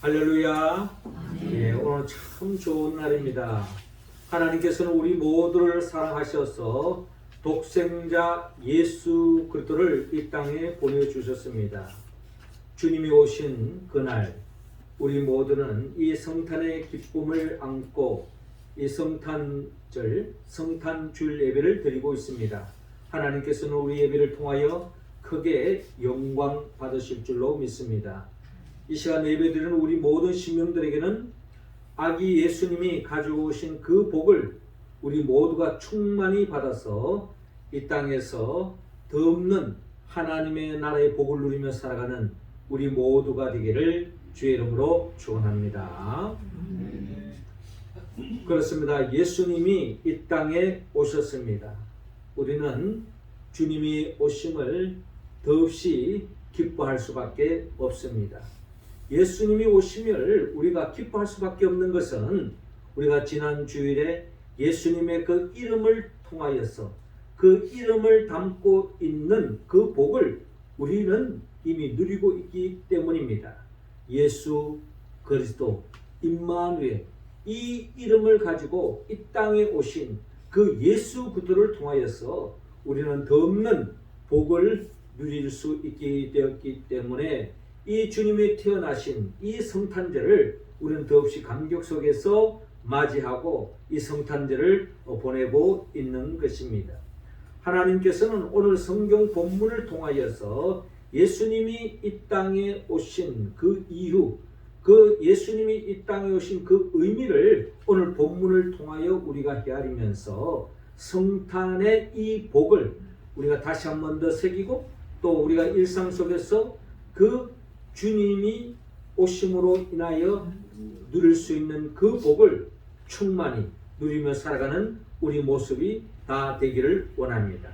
할렐루야. 예, 오늘 참 좋은 날입니다. 하나님께서는 우리 모두를 사랑하셔서 독생자 예수 그리스도를 이 땅에 보내주셨습니다. 주님이 오신 그날 우리 모두는 이 성탄의 기쁨을 안고 이 성탄절, 성탄주일 예배를 드리고 있습니다. 하나님께서는 우리 예배를 통하여 크게 영광 받으실 줄로 믿습니다. 이 시간 예배드리는 우리 모든 신명들에게는 아기 예수님이 가지고 오신 그 복을 우리 모두가 충만히 받아서 이 땅에서 덧없는 하나님의 나라의 복을 누리며 살아가는 우리 모두가 되기를 주의 이름으로 축원합니다. 그렇습니다. 예수님이 이 땅에 오셨습니다. 우리는 주님이 오심을 더없이 기뻐할 수밖에 없습니다. 예수님이 오심을 우리가 기뻐할 수밖에 없는 것은 우리가 지난 주일에 예수님의 그 이름을 통하여서 그 이름을 담고 있는 그 복을 우리는 이미 누리고 있기 때문입니다. 예수 그리스도 임마누엘, 이 이름을 가지고 이 땅에 오신 그 예수 그리스도를 통하여서 우리는 덧없는 복을 누릴 수 있게 되었기 때문에 이 주님이 태어나신 이 성탄절을 우리는 더없이 감격 속에서 맞이하고 이 성탄절을 보내고 있는 것입니다. 하나님께서는 오늘 성경 본문을 통하여서 예수님이 이 땅에 오신 그 이유, 그 예수님이 이 땅에 오신 그 의미를 오늘 본문을 통하여 우리가 헤아리면서 성탄의 이 복을 우리가 다시 한 번 더 새기고 또 우리가 일상 속에서 그 주님이 오심으로 인하여 누릴 수 있는 그 복을 충만히 누리며 살아가는 우리 모습이 다 되기를 원합니다.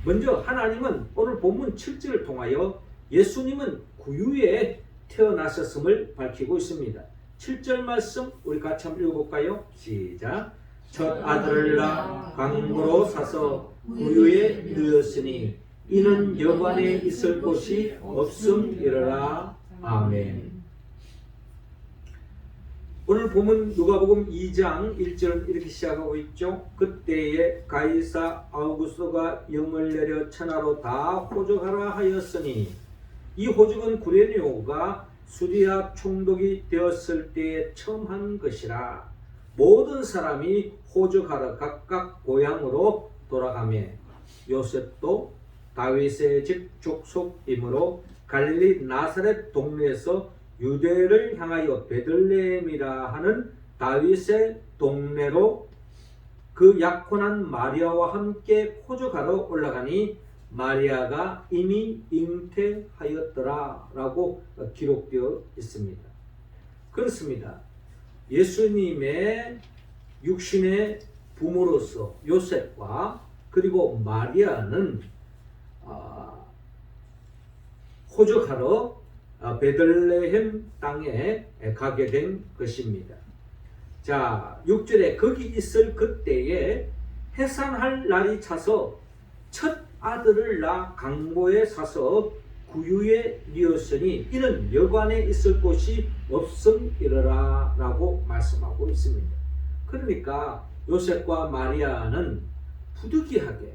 먼저 하나님은 오늘 본문 7절을 통하여 예수님은 구유에 태어나셨음을 밝히고 있습니다. 7절 말씀 우리 같이 한번 읽어볼까요? 시작. 첫 아들을 낳아 강보로 사서 구유에 누였으니 이는 여관에 있을 곳이 없음이러라. 아멘. 오늘 보면 누가복음 2장 1절 이렇게 시작하고 있죠. 그때에 가이사 아우구스토가 영을 내려 천하로 다 호적하라 하였으니 이 호적은 구레네오가 수리아 총독이 되었을 때에 처음 한 것이라. 모든 사람이 호적하러 각각 고향으로 돌아가며 요셉도 다윗의 집 족속이므로 갈릴리 나사렛 동네에서 유대를 향하여 베들레헴이라 하는 다윗의 동네로 그 약혼한 마리아와 함께 호적하러 올라가니 마리아가 이미 잉태하였더라 라고 기록되어 있습니다. 그렇습니다. 예수님의 육신의 부모로서 요셉과 그리고 마리아는 호적하러 베들레헴 땅에 가게 된 것입니다. 자, 6절에 거기 있을 그때에 해산할 날이 차서 첫 아들을 낳아 강보에 사서 구유에 뉘었으니 이는 여관에 있을 곳이 없음이러라 라고 말씀하고 있습니다. 그러니까 요셉과 마리아는 부득이하게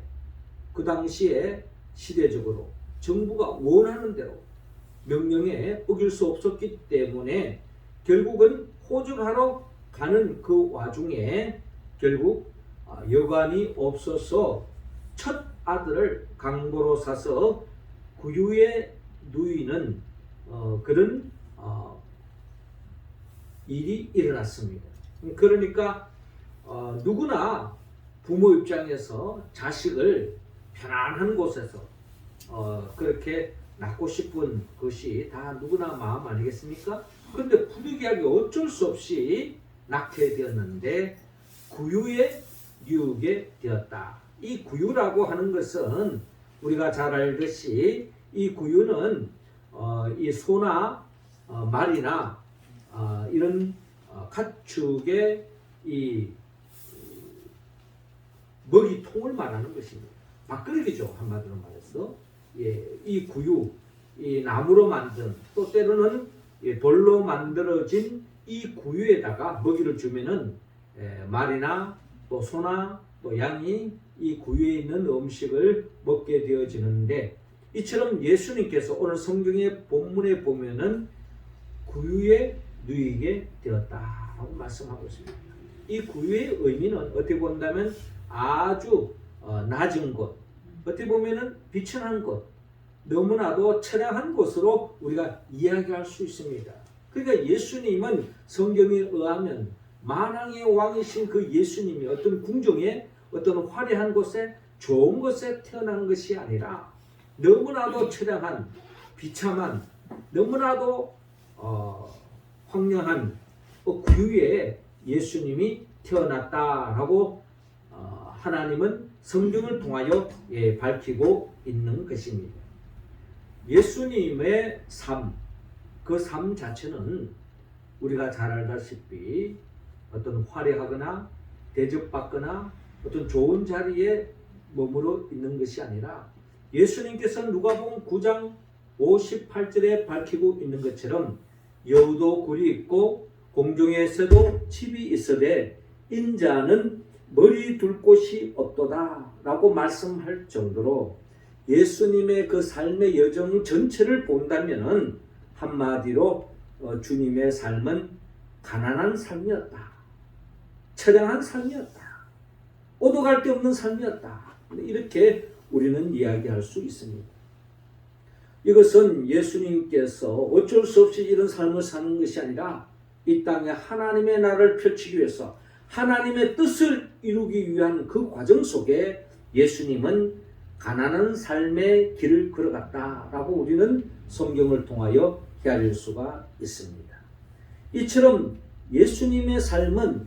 그 당시에 시대적으로 정부가 원하는 대로 명령에 어길 수 없었기 때문에 결국은 호적하러 가는 그 와중에 결국 여관이 없어서 첫 아들을 강보로 사서 구유에 누이는 그런 일이 일어났습니다. 그러니까 누구나 부모 입장에서 자식을 편안한 곳에서 그렇게 낳고 싶은 것이 다 누구나 마음 아니겠습니까? 그런데 부득이하게 어쩔 수 없이 낳게 되었는데 구유에 뉘우게 되었다. 이 구유라고 하는 것은 우리가 잘 알듯이 이 구유는 이 소나 말이나 이런 가축의 이 먹이통을 말하는 것입니다. 밥그릇이죠, 한마디로 말해서. 예, 이 구유, 이 나무로 만든 또 때로는 돌로 만들어진 이 구유에다가 먹이를 주면은 말이나 또 소나 또 양이 이 구유에 있는 음식을 먹게 되어지는데, 이처럼 예수님께서 오늘 성경의 본문에 보면은 구유에 누이게 되었다라고 말씀하고 있습니다. 이 구유의 의미는 어떻게 본다면 아주 낮은 곳, 어떻게 보면은 비천한 곳, 너무나도 처량한 곳으로 우리가 이야기할 수 있습니다. 그러니까 예수님은 성경에 의하면 만왕의 왕이신 그 예수님이 어떤 궁정에 어떤 화려한 곳에 좋은 곳에 태어난 것이 아니라 너무나도 처량한 비참한 너무나도 황량한 구유에 예수님이 태어났다라고 하나님은 성경을 통하여 밝히고 있는 것입니다. 예수님의 삶, 그 삶 자체는 우리가 잘 알다시피 어떤 화려하거나 대접받거나 어떤 좋은 자리에 머물러 있는 것이 아니라 예수님께서 누가복음 9장 58절에 밝히고 있는 것처럼 여우도 굴이 있고 공중에서도 칩이 있으되 인자는 머리 둘 곳이 없도다 라고 말씀할 정도로 예수님의 그 삶의 여정 전체를 본다면 한마디로 주님의 삶은 가난한 삶이었다. 처량한 삶이었다. 오도 갈 데 없는 삶이었다. 이렇게 우리는 이야기할 수 있습니다. 이것은 예수님께서 어쩔 수 없이 이런 삶을 사는 것이 아니라 이 땅에 하나님의 나라를 펼치기 위해서 하나님의 뜻을 이루기 위한 그 과정 속에 예수님은 가난한 삶의 길을 걸어갔다라고 우리는 성경을 통하여 헤아릴 수가 있습니다. 이처럼 예수님의 삶은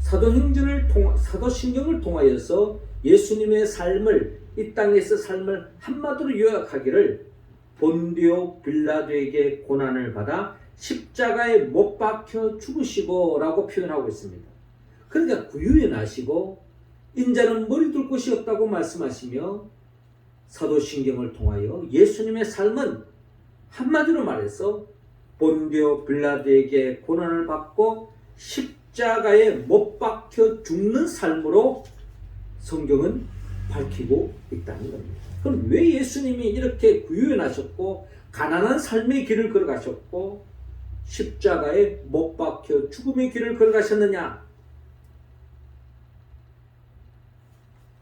사도신경을 통하여서 예수님의 삶을 이 땅에서 삶을 한마디로 요약하기를 본디오 빌라도에게 고난을 받아 십자가에 못 박혀 죽으시고 라고 표현하고 있습니다. 그러니까 구유에 나시고 인자는 머리 둘 곳이 없다고 말씀하시며 사도신경을 통하여 예수님의 삶은 한마디로 말해서 본디오 빌라도에게 고난을 받고 십자가에 못 박혀 죽는 삶으로 성경은 밝히고 있다는 겁니다. 그럼 왜 예수님이 이렇게 구유에 나셨고 가난한 삶의 길을 걸어가셨고 십자가에 못 박혀 죽음의 길을 걸어가셨느냐?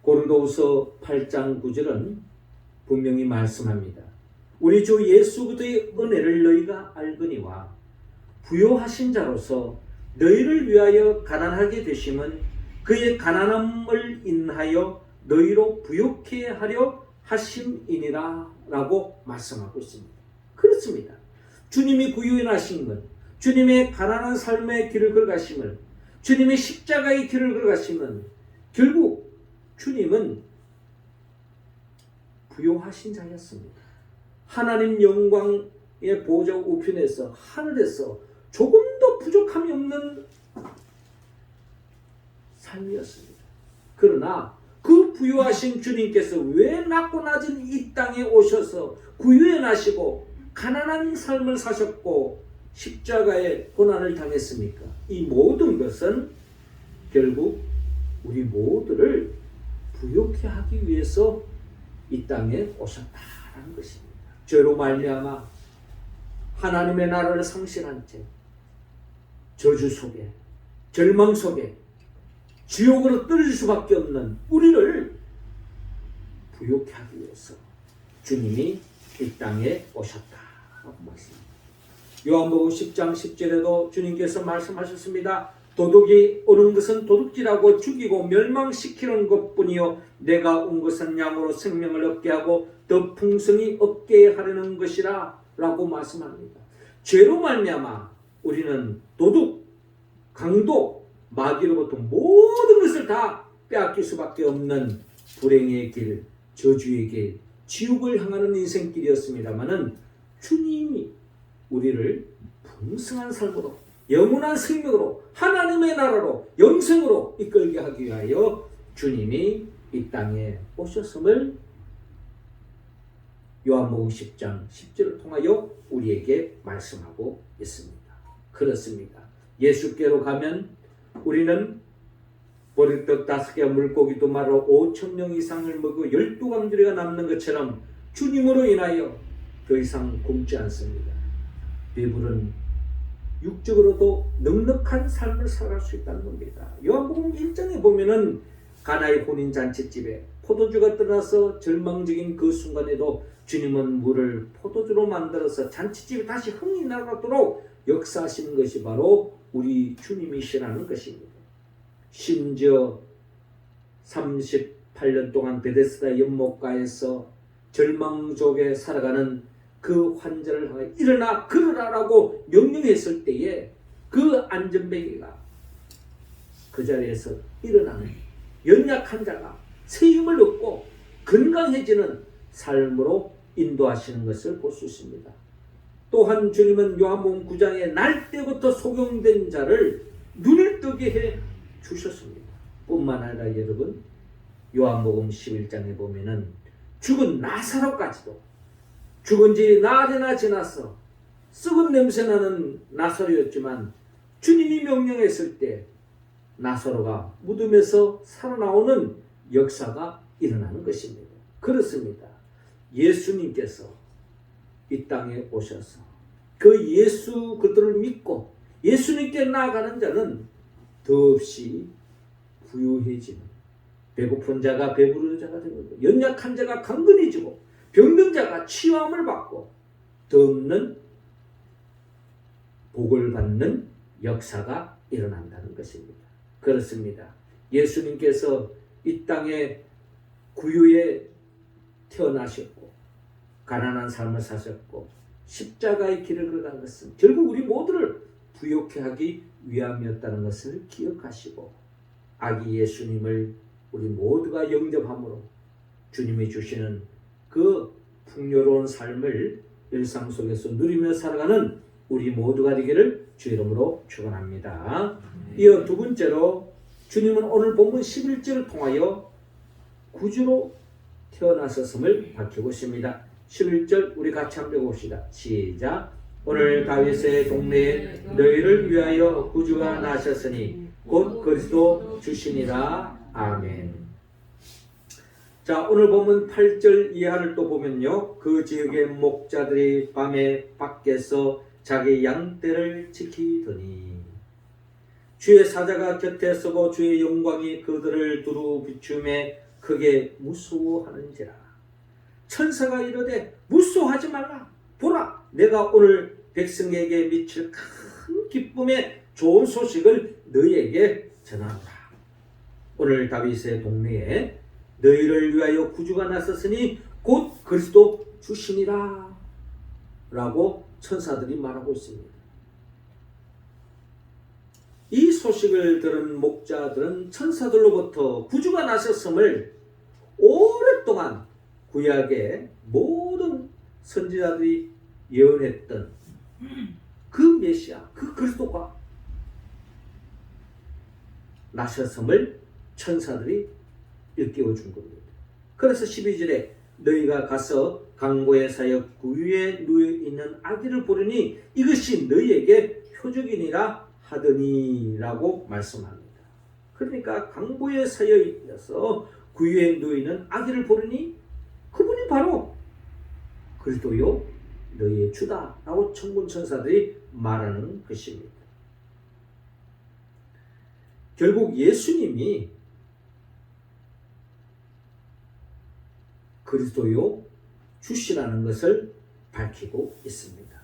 고린도후서 8장 9절은 분명히 말씀합니다. 우리 주 예수 그리스도의 은혜를 너희가 알거니와 부요하신 자로서 너희를 위하여 가난하게 되심은 그의 가난함을 인하여 너희로 부요케 하려 하심이니라 라고 말씀하고 있습니다. 그렇습니다. 주님이 구유에 나신 것, 주님의 가난한 삶의 길을 걸어가심을, 주님의 십자가의 길을 걸어가심은 결국 주님은 부요하신 자였습니다. 하나님 영광의 보좌 우편에서 하늘에서 조금도 부족함이 없는 삶이었습니다. 그러나 그 부유하신 주님께서 왜 낮고 낮은 이 땅에 오셔서 구유에 나시고 가난한 삶을 사셨고 십자가의 고난을 당했습니까? 이 모든 것은 결국 우리 모두를 부요케 하기 위해서 이 땅에 오셨다라는 것입니다. 죄로 말미암아 하나님의 나라를 상실한 채 저주 속에 절망 속에 지옥으로 떨어질 수밖에 없는 우리를 부요케 하기 위해서 주님이 이 땅에 오셨다라고 말씀합니다. 요한복음 10장 10절에도 주님께서 말씀하셨습니다. 도둑이 오는 것은 도둑질하고 죽이고 멸망시키는 것뿐이요 내가 온 것은 양으로 생명을 얻게 하고 더 풍성히 얻게 하려는 것이라 라고 말씀합니다. 죄로 말미암아 우리는 도둑, 강도, 마귀로부터 모든 것을 다 빼앗길 수밖에 없는 불행의 길, 저주의 길, 지옥을 향하는 인생길이었습니다마는 주님이 우리를 풍성한 삶으로 영원한 생명으로 하나님의 나라로 영생으로 이끌게 하기 위하여 주님이 이 땅에 오셨음을 요한복음 10장 10절을 통하여 우리에게 말씀하고 있습니다. 그렇습니다. 예수께로 가면 우리는 보리떡 5개와 물고기 2마리로 5,000명 이상을 먹고 12강들이가 남는 것처럼 주님으로 인하여 더 이상 굶지 않습니다. 배부른 육적으로도 넉넉한 삶을 살아갈 수 있다는 겁니다. 요한복음 1장에 보면은 가나의 혼인 잔치집에 포도주가 떠나서 절망적인 그 순간에도 주님은 물을 포도주로 만들어서 잔치집이 다시 흥이 나도록 역사하시는 것이 바로 우리 주님이시라는 것입니다. 심지어 38년 동안 베데스다 연못가에서 절망 속에 살아가는 그 환자를 향해 일어나 걸으라라고 명령했을 때에 그 안전뱅이가 그 자리에서 일어나는 연약한 자가 새 힘을 얻고 건강해지는 삶으로 인도하시는 것을 볼 수 있습니다. 또한 주님은 요한복음 9장에 날 때부터 소경된 자를 눈을 뜨게 해 주셨습니다. 뿐만 아니라 여러분, 요한복음 11장에 보면은 죽은 나사로까지도 죽은 지 나흘이나 지나서 썩은 냄새나는 나사로였지만 주님이 명령했을 때 나사로가 무덤에서 살아나오는 역사가 일어나는 것입니다. 그렇습니다. 예수님께서 이 땅에 오셔서 그 예수 그들을 믿고 예수님께 나아가는 자는 더없이 부유해지는, 배고픈 자가 배부른 자가 되고 연약한 자가 강건해지고 병든 자가 치유함을 받고 더 없는 복을 받는 역사가 일어난다는 것입니다. 그렇습니다. 예수님께서 이 땅에 구유에 태어나셨고 가난한 삶을 사셨고 십자가의 길을 걸어간 것은 결국 우리 모두를 부욕해 하기 위함이었다는 것을 기억하시고 아기 예수님을 우리 모두가 영접함으로 주님이 주시는 그 풍요로운 삶을 일상 속에서 누리며 살아가는 우리 모두가 되기를 주 이름으로 축원합니다. 이어 두 번째로 주님은 오늘 본문 11절을 통하여 구주로 태어나셨음을 밝히고 있습니다. 11절 우리 같이 한번 읽어봅시다. 시작. 오늘 다윗의 동네에 너희를 위하여 구주가 나셨으니 곧 그리스도 주시니라. 아멘. 자, 오늘 보면 8절 이하를 또 보면요, 그 지역의 목자들이 밤에 밖에서 자기 양떼를 지키더니 주의 사자가 곁에 서고 주의 영광이 그들을 두루 비추매 크게 무서워하는지라. 천사가 이르되 무서워하지 말라. 보라, 내가 오늘 백성에게 미칠 큰 기쁨의 좋은 소식을 너희에게 전하노라. 오늘 다윗의 동네에 너희를 위하여 구주가 나섰으니 곧 그리스도 주시니라 라고 천사들이 말하고 있습니다. 이 소식을 들은 목자들은 천사들로부터 구주가 나섰음을 오랫동안 구약의 모든 선지자들이 예언했던 그 메시아, 그 그리스도가 나셨음을 천사들이 일깨워 준 겁니다. 그래서 12절에 너희가 가서 강고의 사역 구유에 누워 있는 아기를 보려니 이것이 너희에게 표적이니라 하더니라고 말씀합니다. 그러니까 강고의 사역에서 구유에 누워 있는 아기를 보려니 그분이 바로 그리스도요 너희의 주다라고 천군 천사들이 말하는 것입니다. 결국 예수님이 그리스도요 주시라는 것을 밝히고 있습니다.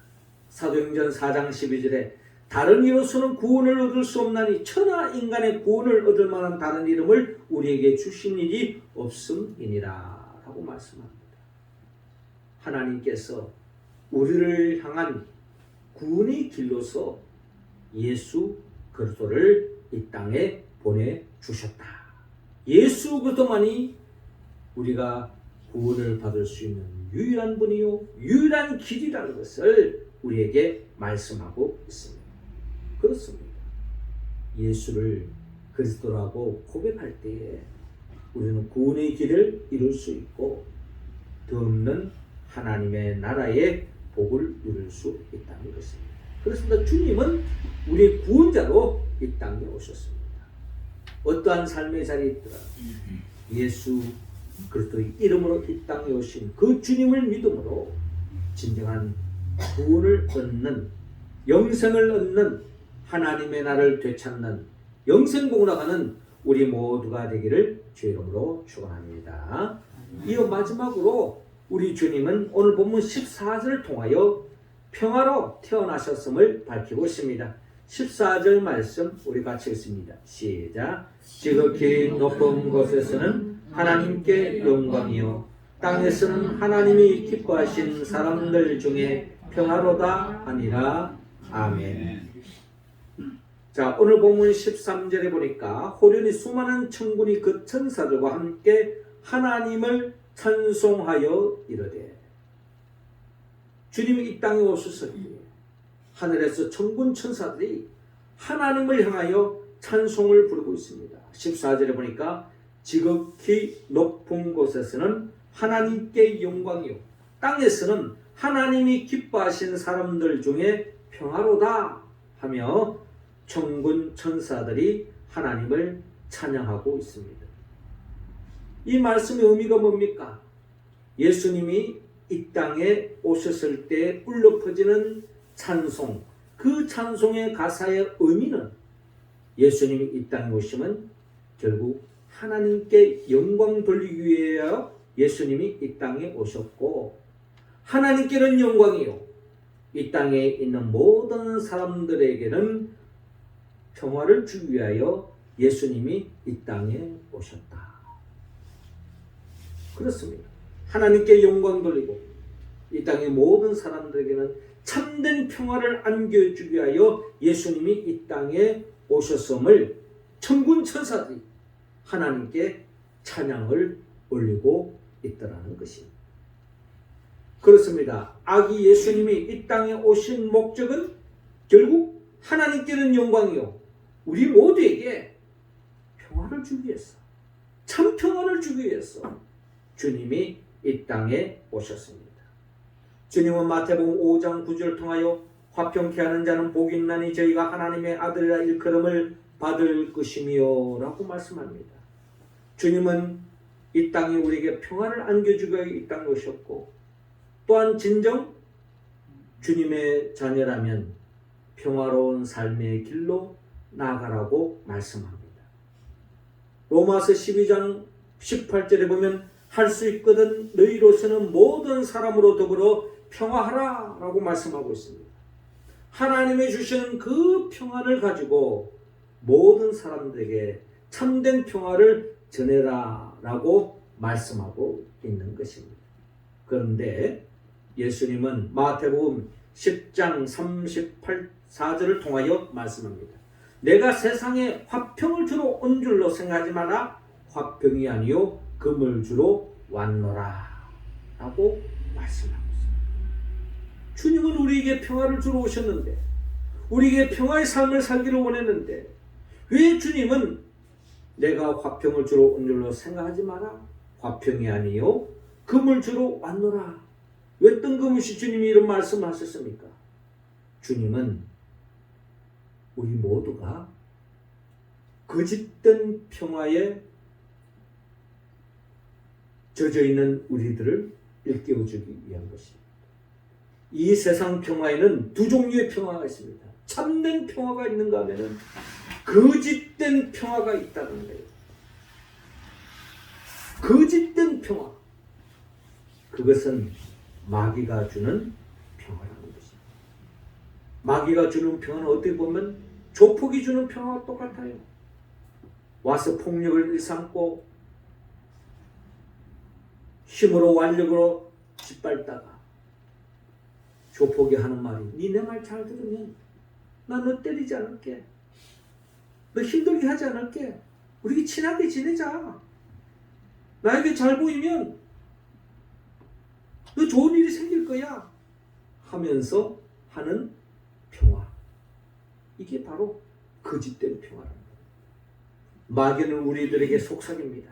사도행전 4장 12절에 다른 이로서는 구원을 얻을 수 없나니 천하 인간의 구원을 얻을 만한 다른 이름을 우리에게 주신 일이 없음이니라 라고 말씀합니다. 하나님께서 우리를 향한 구원의 길로서 예수 그리스도를 이 땅에 보내주셨다. 예수 그리스도만이 우리가 구원을 받을 수 있는 유일한 분이요 유일한 길이라는 것을 우리에게 말씀하고 있습니다. 그렇습니다. 예수를 그리스도라고 고백할 때에 우리는 구원의 길을 이룰 수 있고 더 없는 하나님의 나라의 복을 누릴 수 있다는 것입니다. 그렇습니다. 주님은 우리의 구원자로 이 땅에 오셨습니다. 어떠한 삶의 자리에 있더라 예수 그리스도의 이름으로 이 땅에 오신 그 주님을 믿음으로 진정한 구원을 얻는, 영생을 얻는, 하나님의 나라를 되찾는 영생복으로 가는 우리 모두가 되기를 주의 이름으로 축원합니다. 이어 마지막으로 우리 주님은 오늘 본문 14절을 통하여 평화로 태어나셨음을 밝히고 있습니다. 14절 말씀 우리 같이 읽습니다. 시작. 지극히 높은 곳에서는 하나님께 영광이요 땅에서는 하나님이 기뻐하신 사람들 중에 평화로다 하니라. 아멘. 자, 오늘 본문 13절에 보니까 호련히 수많은 천군이 그 천사들과 함께 하나님을 찬송하여 이르되, 주님이 이 땅에 오셨을 때 하늘에서 천군 천사들이 하나님을 향하여 찬송을 부르고 있습니다. 14절에 보니까 지극히 높은 곳에서는 하나님께 영광이요 땅에서는 하나님이 기뻐하신 사람들 중에 평화로다 하며 천군 천사들이 하나님을 찬양하고 있습니다. 이 말씀의 의미가 뭡니까? 예수님이 이 땅에 오셨을 때 울려 퍼지는 찬송, 그 찬송의 가사의 의미는 예수님이 이 땅에 오시면 결국 하나님께 영광 돌리기 위하여 예수님이 이 땅에 오셨고, 하나님께는 영광이요 이 땅에 있는 모든 사람들에게는 평화를 주기 위하여 예수님이 이 땅에 오셨다. 그렇습니다. 하나님께 영광 돌리고 이 땅의 모든 사람들에게는 참된 평화를 안겨주기 위하여 예수님이 이 땅에 오셨음을 천군 천사들이 하나님께 찬양을 올리고 있더라는 것입니다. 그렇습니다. 아기 예수님이 이 땅에 오신 목적은 결국 하나님께는 영광이요 우리 모두에게 평화를 주기 위해서, 참 평화를 주기 위해서 주님이 이 땅에 오셨습니다. 주님은 마태복음 5장 9절을 통하여 화평케 하는 자는 복이 있나니 저희가 하나님의 아들이라 일컬음을 받을 것이며 라고 말씀합니다. 주님은 이 땅에 우리에게 평화를 안겨주기 위해 이 땅에 오셨고, 또한 진정 주님의 자녀라면 평화로운 삶의 길로 나아가라고 말씀합니다. 로마서 12장 18절에 보면 할 수 있거든 너희로서는 모든 사람으로 더불어 평화하라 라고 말씀하고 있습니다. 하나님이 주시는 그 평화를 가지고 모든 사람들에게 참된 평화를 전해라 라고 말씀하고 있는 것입니다. 그런데 예수님은 마태복음 10장 34절을 통하여 말씀합니다. 내가 세상에 화평을 주러 온 줄로 생각하지 마라. 화평이 아니요 금을 주러 왔노라 라고 말씀하고 있습니다. 주님은 우리에게 평화를 주러 오셨는데, 우리에게 평화의 삶을 살기를 원했는데, 왜 주님은 내가 화평을 주러 온 줄로 생각하지 마라, 화평이 아니요 금을 주러 왔노라, 왜 뜬금없이 주님이 이런 말씀을 하셨습니까? 주님은 우리 모두가 거짓된 평화에 젖어있는 우리들을 일깨워주기 위한 것입니다. 이 세상 평화에는 두 종류의 평화가 있습니다. 참된 평화가 있는가 하면 거짓된 평화가 있다는 거예요. 거짓된 평화, 그것은 마귀가 주는 평화라는 것입니다. 마귀가 주는 평화는 어떻게 보면 조폭이 주는 평화와 똑같아요. 와서 폭력을 일삼고 힘으로 완력으로 짓밟다가 조폭이 하는 말이, 니네 말 잘 들으면 나 너 때리지 않을게, 너 힘들게 하지 않을게, 우리 친하게 지내자, 나에게 잘 보이면 너 좋은 일이 생길 거야 하면서 하는 평화, 이게 바로 거짓된 평화라는 거예요. 마귀는 우리들에게 속삭입니다.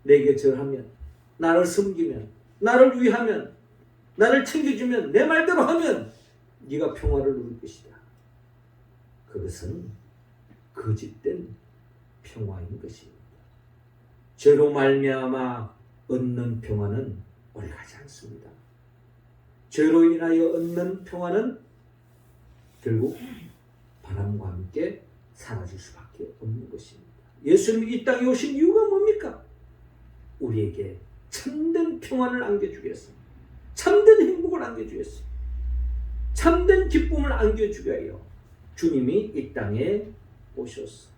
내게 절하면, 나를 섬기면 나를 위하면, 나를 챙겨주면, 내 말대로 하면 네가 평화를 누릴 것이다. 그것은 거짓된 평화인 것입니다. 죄로 말미암아 얻는 평화는 오래가지 않습니다. 죄로 인하여 얻는 평화는 결국 바람과 함께 사라질 수밖에 없는 것입니다. 예수님이 이 땅에 오신 이유가 뭡니까? 우리에게 참된 평안을 안겨주기 위해서, 참된 행복을 안겨주기 위해서, 참된 기쁨을 안겨주기 위하여 주님이 이 땅에 오셨어.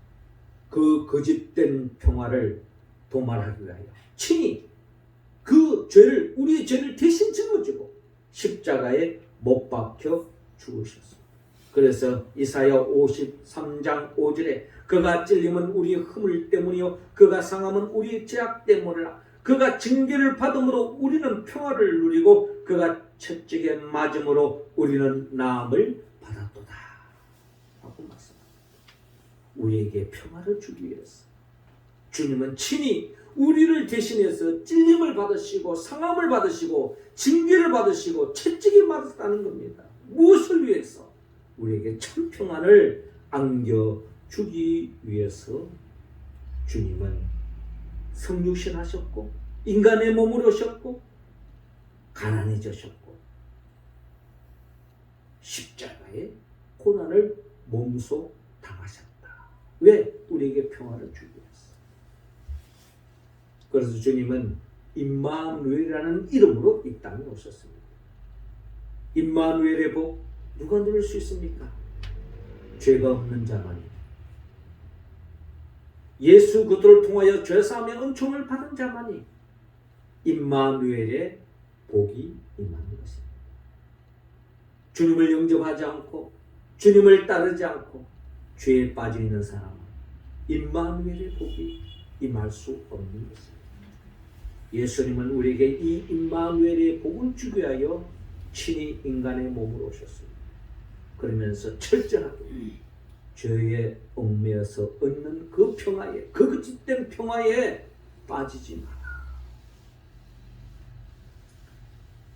그 거짓된 평화를 도말하기 위하여 친히 그 죄를, 우리의 죄를 대신 짊어지고 십자가에 못 박혀 죽으셨습니다. 그래서 이사야 53장 5절에 그가 찔림은 우리의 허물 때문이요 그가 상함은 우리의 죄악 때문이라. 그가 징계를 받음으로 우리는 평화를 누리고 그가 채찍에 맞음으로 우리는 나음을 받았도다 하고 말씀합니다. 우리에게 평화를 주기 위해서 주님은 친히 우리를 대신해서 찔림을 받으시고 상함을 받으시고 징계를 받으시고 채찍이 맞았다는 겁니다. 무엇을 위해서? 우리에게 참 평안을 안겨주기 위해서 주님은 성육신하셨고 인간의 몸으로 오셨고 가난해지셨고 십자가의 고난을 몸소 당하셨다. 왜? 우리에게 평화를 주기 위해서. 그래서 주님은 임마누엘이라는 이름으로 이 땅에 오셨습니다. 임마누엘의 복 누가 누릴 수 있습니까? 죄가 없는 자만이, 예수 그리스도를 통하여 죄사함의 은총을 받은 자만이 임마누엘의 복이 임하는 것입니다. 주님을 영접하지 않고 주님을 따르지 않고 죄에 빠져 있는 사람은 임마누엘의 복이 임할 수 없는 것입니다. 예수님은 우리에게 이 임마누엘의 복을 주기 위하여 친히 인간의 몸으로 오셨습니다. 그러면서 철저하게 죄에 얽매여서 얻는 그 평화에, 그 거짓된 평화에 빠지지 마라.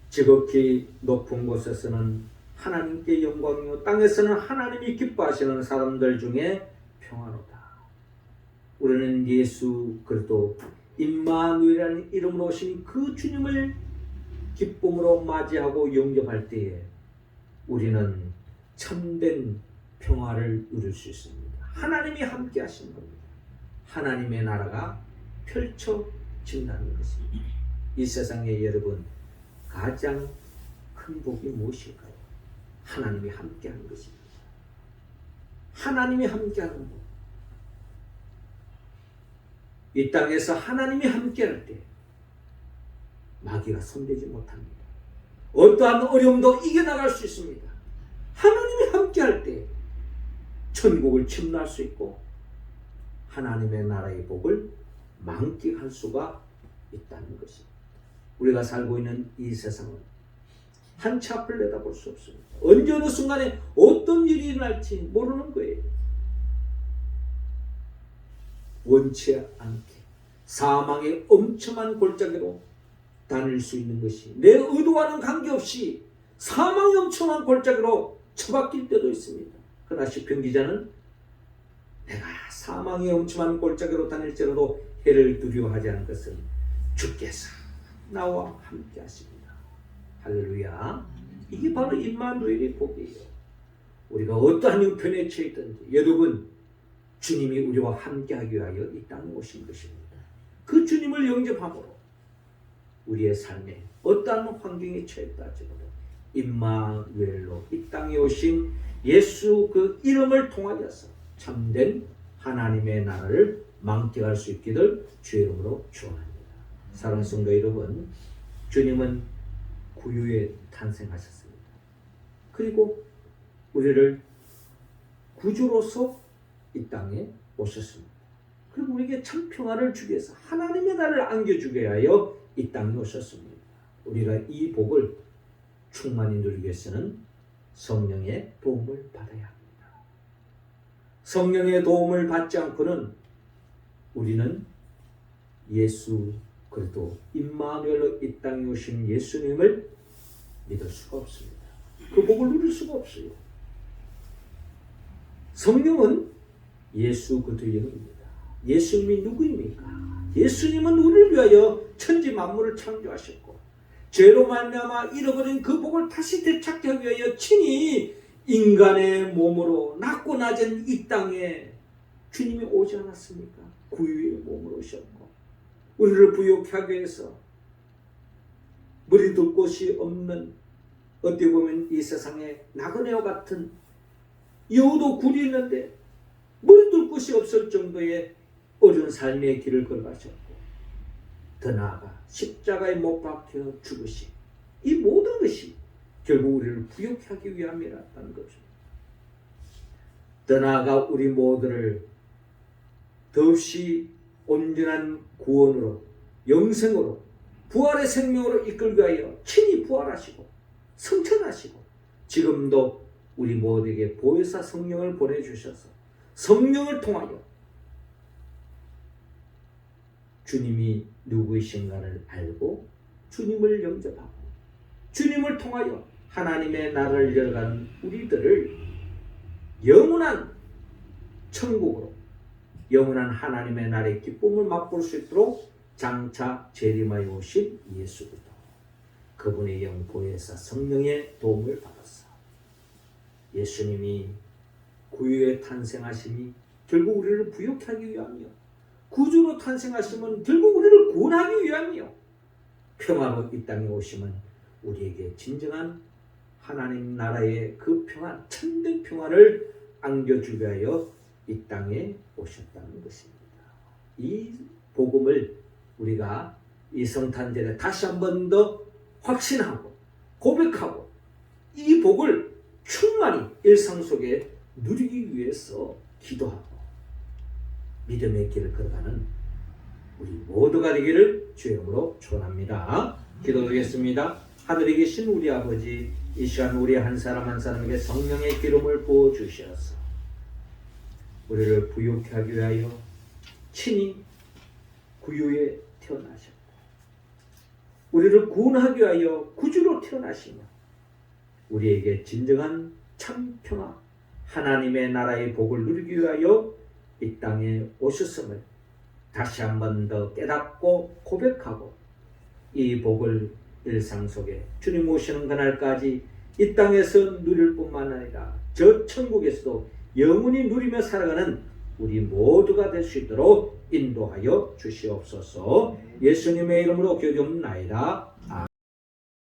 지극히 높은 곳에서는 하나님께 영광이요 땅에서는 하나님이 기뻐하시는 사람들 중에 평화로다. 우리는 예수 그리스도 임마누엘이라는 이름으로 오신 그 주님을 기쁨으로 맞이하고 영접할 때에 우리는 참된 평화를 누릴 수 있습니다. 하나님이 함께 하신 겁니다. 하나님의 나라가 펼쳐진다는 것입니다. 이 세상에 여러분 가장 큰 복이 무엇일까요? 하나님이 함께하는 것입니다. 하나님이 함께하는 복. 이 땅에서 하나님이 함께할 때 마귀가 손대지 못합니다. 어떠한 어려움도 이겨나갈 수 있습니다. 하나님이 함께할 때 천국을 침노할 수 있고 하나님의 나라의 복을 만끽할 수가 있다는 것입니다. 우리가 살고 있는 이 세상은 한 치 앞을 내다볼 수 없습니다. 언제 어느 순간에 어떤 일이 일어날지 모르는 거예요. 원치 않게 사망의 엄청난 골짜기로 다닐 수 있는 것이 내 의도와는 관계없이 사망의 엄청난 골짜기로 처박힐 때도 있습니다. 그러나 시편 기자는 내가 사망의 엄청난 골짜기로 다닐지라도 해를 두려워하지 않은 것은 주께서 나와 함께 하십니다. 할렐루야. 이게 바로 임마누엘의 복이에요. 우리가 어떠한 형편에 처했든지 여러분 주님이 우리와 함께하기 위하여 이 땅에 오신 것입니다. 그 주님을 영접함으로 우리의 삶에 어떠한 환경에 처했다 할지라도 임마누엘로 이 땅에 오신 예수 그 이름을 통하여서 참된 하나님의 나라를 만끽할 수 있기를 주의 이름으로 축원합니다. 사랑하는 성도 여러분, 주님은 구유에 탄생하셨습니다. 그리고 우리를 구주로서 이 땅에 오셨습니다. 그리고 우리에게 참 평화를 주기 위해서 하나님의 나라를 안겨주게 하여 이 땅에 오셨습니다. 우리가 이 복을 충만히 누리기 위해서는 성령의 도움을 받아야 합니다. 성령의 도움을 받지 않고는 우리는 예수 그래도 임마누엘로 이 땅에 오신 예수님을 믿을 수가 없습니다. 그 복을 누릴 수가 없어요. 성령은 예수 그리스도의 영입니다. 예수님이 누구입니까? 예수님은 우리를 위하여 천지 만물을 창조하셨고 죄로 말미암아 잃어버린 그 복을 다시 되찾기 위하여 친히 인간의 몸으로 낮고 낮은 이 땅에 주님이 오지 않았습니까? 구유의 몸으로 오셨고 우리를 부욕케 하기 위해서 머리 둘 곳이 없는, 어떻게 보면 이 세상에 나그네와 같은 여우도 굴이 있는데 머리 둘 곳이 없을 정도의 어려운 삶의 길을 걸어가셨고 더 나아가 십자가에 못 박혀 죽으신 이 모든 것이 결국 우리를 부욕케 하기 위함이라는 거죠. 더 나아가 우리 모두를 더없이 온전한 구원으로, 영생으로, 부활의 생명으로 이끌기 위하여 친히 부활하시고 성천하시고 지금도 우리 모두에게 보혜사 성령을 보내주셔서 성령을 통하여 주님이 누구이신가를 알고 주님을 영접하고 주님을 통하여 하나님의 나라를 이뤄가는 우리들을 영원한 천국으로, 영원한 하나님의 나라의 기쁨을 맛볼 수 있도록 장차 재림하여 오신 예수 그리스도, 그분의 영 보혜사 성령의 도움을 받았사 예수님이 구유에 탄생하심이 결국 우리를 부욕케 하기 위함이요, 구주로 탄생하심은 결국 우리를 구원하기 위함이요, 평화로 이 땅에 오심은 우리에게 진정한 하나님 나라의 그 평안, 참된 평화를 안겨주기 위하여 이 땅에 오셨다는 것입니다. 이 복음을 우리가 이 성탄절에 다시 한 번 더 확신하고 고백하고 이 복을 충만히 일상 속에 누리기 위해서 기도하고 믿음의 길을 걸어가는 우리 모두가 되기를 주의 이름으로 축원합니다. 기도드리겠습니다. 하늘에 계신 우리 아버지, 이 시간 우리 한 사람 한 사람에게 성령의 기름을 부어주셔서 우리를 부욕케 하기 위하여 친히 구유에 태어나셨고 우리를 구원하기 위하여 구주로 태어나시며 우리에게 진정한 참 평화, 하나님의 나라의 복을 누리기 위하여 이 땅에 오셨음을 다시 한 번 더 깨닫고 고백하고 이 복을 일상 속에 주님 오시는 그날까지 이 땅에서 누릴 뿐만 아니라 저 천국에서도 영원히 누리며 살아가는 우리 모두가 될 수 있도록 인도하여 주시옵소서. 예수님의 이름으로 기도하옵나이다.